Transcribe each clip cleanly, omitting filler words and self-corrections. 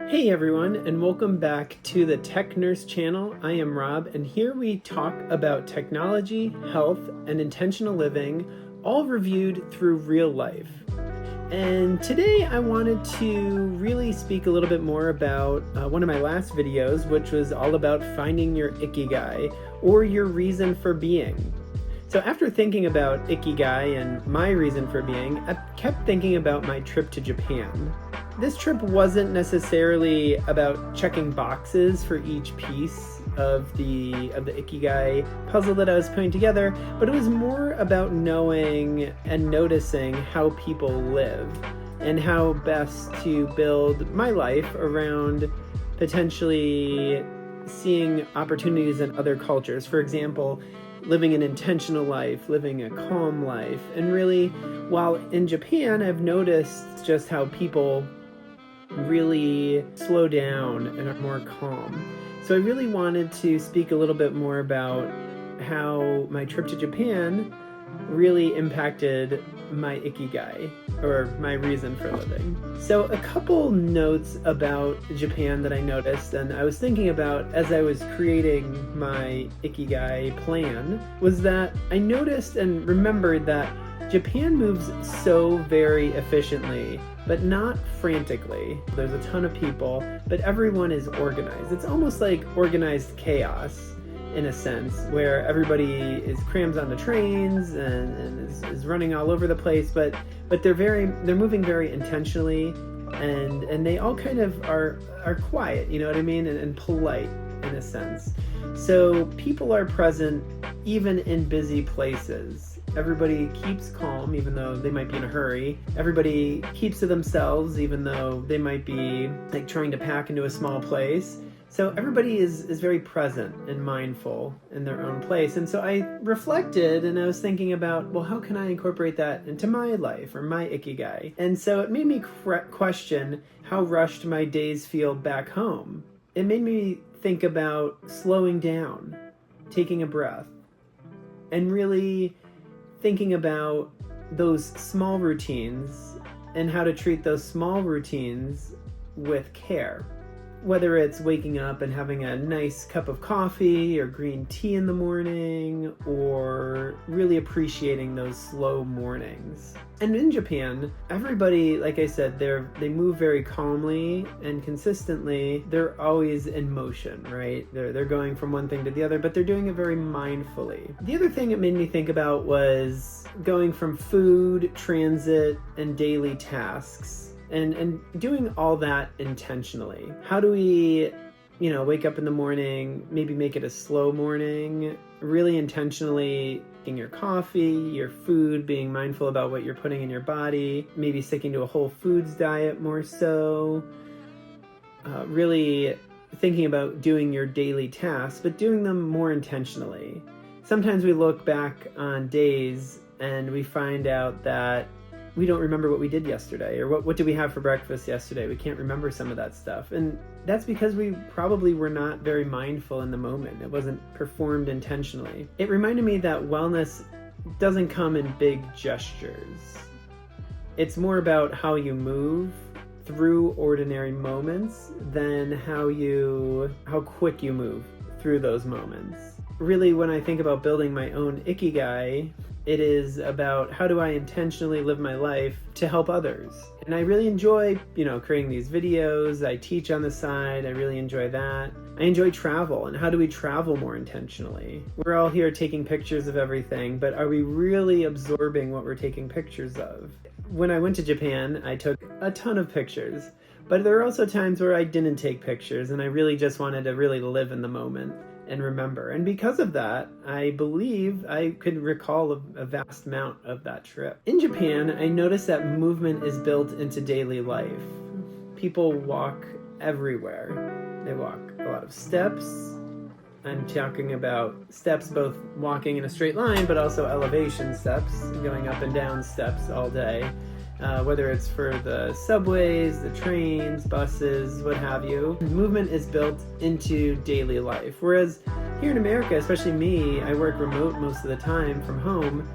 Hey everyone, and welcome back to the Tech Nurse channel. I am Rob, and here we talk about technology, health, and intentional living, all reviewed through real life. And today I wanted to really speak a little bit more about one of my last videos, which was all about finding your Ikigai, or your reason for being. So after thinking about Ikigai and my reason for being, I kept thinking about my trip to Japan. This trip wasn't necessarily about checking boxes for each piece of the Ikigai puzzle that I was putting together, but it was more about knowing and noticing how people live and how best to build my life around potentially seeing opportunities in other cultures. For example, living an intentional life, living a calm life. And really, while in Japan, I've noticed just how people really slow down and are more calm. So I really wanted to speak a little bit more about how my trip to Japan really impacted my Ikigai, or my reason for living. So a couple notes about Japan that I noticed and I was thinking about as I was creating my Ikigai plan was that I noticed and remembered that Japan moves so very efficiently, but not frantically. There's a ton of people, but everyone is organized. It's almost like organized chaos in a sense, where everybody is crammed onto trains and is running all over the place, but they're moving very intentionally, and they all kind of are quiet, you know what I mean, and polite in a sense. So people are present even in busy places. Everybody keeps calm even though they might be in a hurry. Everybody keeps to themselves even though they might be like trying to pack into a small place. So everybody is very present and mindful in their own place. And so I reflected and I was thinking about, well, how can I incorporate that into my life or my Ikigai? And so it made me question how rushed my days feel back home. It made me think about slowing down, taking a breath, and really thinking about those small routines and how to treat those small routines with care. Whether it's waking up and having a nice cup of coffee or green tea in the morning, or really appreciating those slow mornings. And in Japan, everybody, like I said, they move very calmly and consistently. They're always in motion, right? They're going from one thing to the other, but they're doing it very mindfully. The other thing it made me think about was going from food, transit, and daily tasks. And doing all that intentionally. How do we, wake up in the morning, maybe make it a slow morning, really intentionally taking your coffee, your food, being mindful about what you're putting in your body, maybe sticking to a whole foods diet more so, really thinking about doing your daily tasks, but doing them more intentionally. Sometimes we look back on days and we find out that we don't remember what we did yesterday, or what did we have for breakfast yesterday. We can't remember some of that stuff. And that's because we probably were not very mindful in the moment. It wasn't performed intentionally. It reminded me that wellness doesn't come in big gestures. It's more about how you move through ordinary moments than how quick you move through those moments. Really, when I think about building my own Ikigai, it is about how do I intentionally live my life to help others. And I really enjoy, creating these videos. I teach on the side. I really enjoy that. I enjoy travel, and how do we travel more intentionally? We're all here taking pictures of everything, but are we really absorbing what we're taking pictures of? When I went to Japan, I took a ton of pictures, but there were also times where I didn't take pictures, and I really just wanted to really live in the moment and remember. And because of that, I believe I could recall a vast amount of that trip. In Japan, I noticed that movement is built into daily life. People walk everywhere. They walk a lot of steps. I'm talking about steps, both walking in a straight line, but also elevation steps, going up and down steps all day. Whether it's for the subways, the trains, buses, what have you. Movement is built into daily life. Whereas here in America, especially me, I work remote most of the time from home.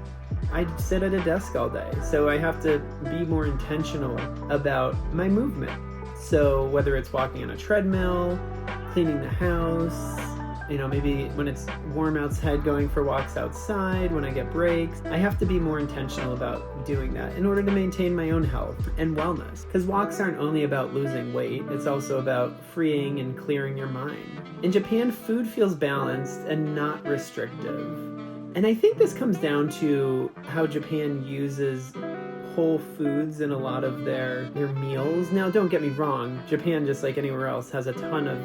I sit at a desk all day, so I have to be more intentional about my movement. So whether it's walking on a treadmill, cleaning the house, maybe when it's warm outside, going for walks outside, when I get breaks, I have to be more intentional about doing that in order to maintain my own health and wellness. Because walks aren't only about losing weight, it's also about freeing and clearing your mind. In Japan, food feels balanced and not restrictive. And I think this comes down to how Japan uses whole foods in a lot of their meals. Now, don't get me wrong, Japan, just like anywhere else, has a ton of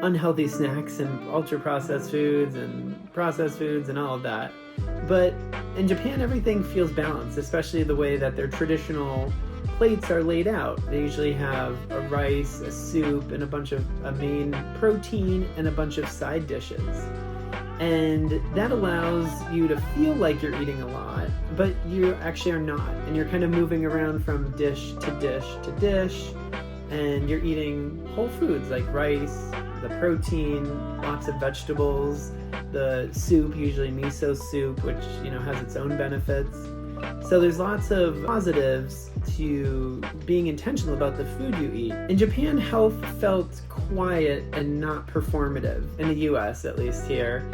unhealthy snacks and ultra-processed foods and processed foods and all of that. But in Japan, everything feels balanced, especially the way that their traditional plates are laid out. They usually have a rice, a soup, and a main protein and a bunch of side dishes. And that allows you to feel like you're eating a lot, but you actually are not. And you're kind of moving around from dish to dish to dish, and you're eating whole foods like rice, the protein, lots of vegetables, the soup, usually miso soup, which has its own benefits. So there's lots of positives to being intentional about the food you eat. In Japan, health felt quiet and not performative. In the US, at least here,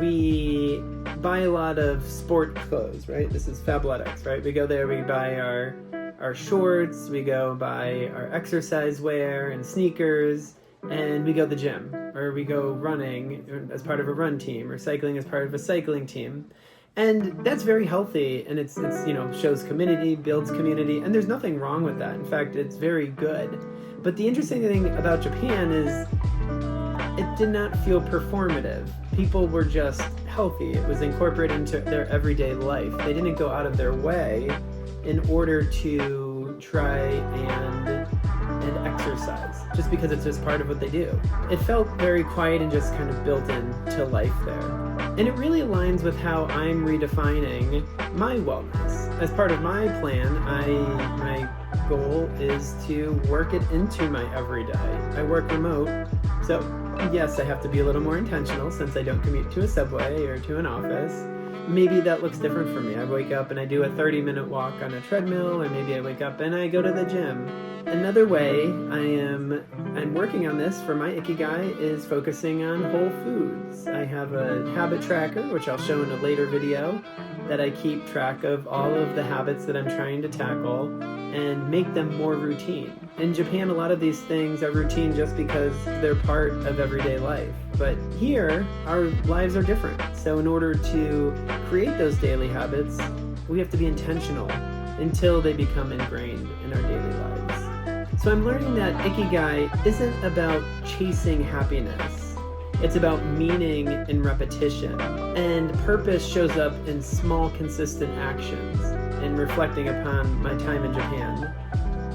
we buy a lot of sport clothes, right? This is Fabletics, right? We go there, we buy our shorts, we go buy our exercise wear and sneakers, and we go to the gym, or we go running as part of a run team, or cycling as part of a cycling team. And that's very healthy, and it's shows community, builds community, and there's nothing wrong with that. In fact, it's very good. But the interesting thing about Japan is it did not feel performative. People were just healthy. It was incorporated into their everyday life. They didn't go out of their way in order to try and exercise, just because it's just part of what they do. It felt very quiet and just kind of built into life there. And it really aligns with how I'm redefining my wellness. As part of my plan, my goal is to work it into my everyday. I work remote, so yes, I have to be a little more intentional since I don't commute to a subway or to an office. Maybe that looks different for me. I wake up and I do a 30-minute walk on a treadmill, or maybe I wake up and I go to the gym. Another way I'm working on this for my Ikigai is focusing on whole foods. I have a habit tracker, which I'll show in a later video, that I keep track of all of the habits that I'm trying to tackle and make them more routine. In Japan, a lot of these things are routine just because they're part of everyday life. But here, our lives are different. So in order to create those daily habits, we have to be intentional until they become ingrained in our daily lives. So I'm learning that Ikigai isn't about chasing happiness. It's about meaning and repetition. And purpose shows up in small, consistent actions. And reflecting upon my time in Japan,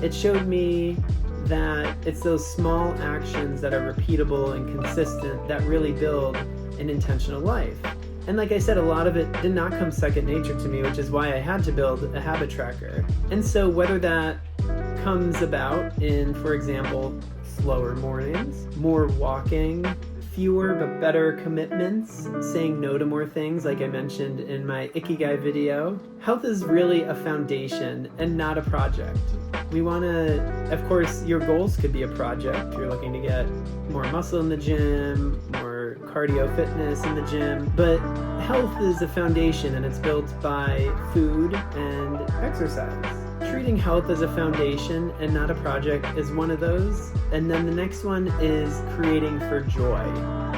it showed me that it's those small actions that are repeatable and consistent that really build an intentional life. And like I said, a lot of it did not come second nature to me, which is why I had to build a habit tracker. And so whether that comes about in, for example, slower mornings, more walking, fewer but better commitments, saying no to more things like I mentioned in my Ikigai video. Health is really a foundation and not a project. We want to, of course, your goals could be a project. You're looking to get more muscle in the gym, more cardio fitness in the gym, but health is a foundation and it's built by food and exercise. Treating health as a foundation and not a project is one of those. And then the next one is creating for joy.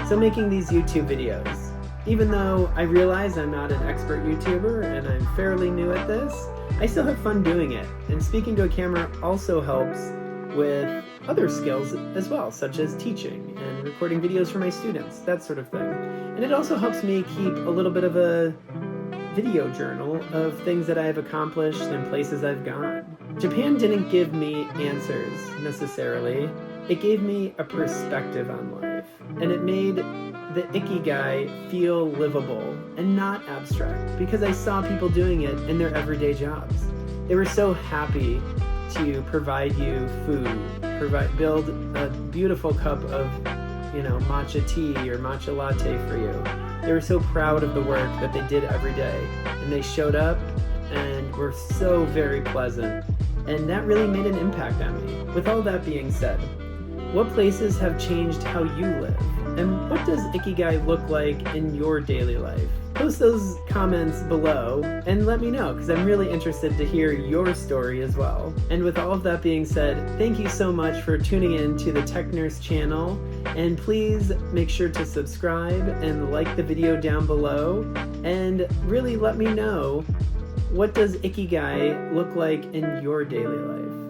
So making these YouTube videos. Even though I realize I'm not an expert YouTuber and I'm fairly new at this, I still have fun doing it. And speaking to a camera also helps with other skills as well, such as teaching and recording videos for my students, that sort of thing. And it also helps me keep a little bit of a video journal of things that I have accomplished and places I've gone. Japan didn't give me answers necessarily. It gave me a perspective on life, and it made the Ikigai feel livable and not abstract because I saw people doing it in their everyday jobs. They were so happy to provide you food, build a beautiful cup of, matcha tea or matcha latte for you. They were so proud of the work that they did every day, and they showed up and were so very pleasant. and that really made an impact on me. With all that being said, what places have changed how you live? And what does Ikigai look like in your daily life? Post those comments below and let me know, because I'm really interested to hear your story as well. And with all of that being said, thank you so much for tuning in to the Tech Nurse channel. And please make sure to subscribe and like the video down below. And really let me know, what does Ikigai look like in your daily life?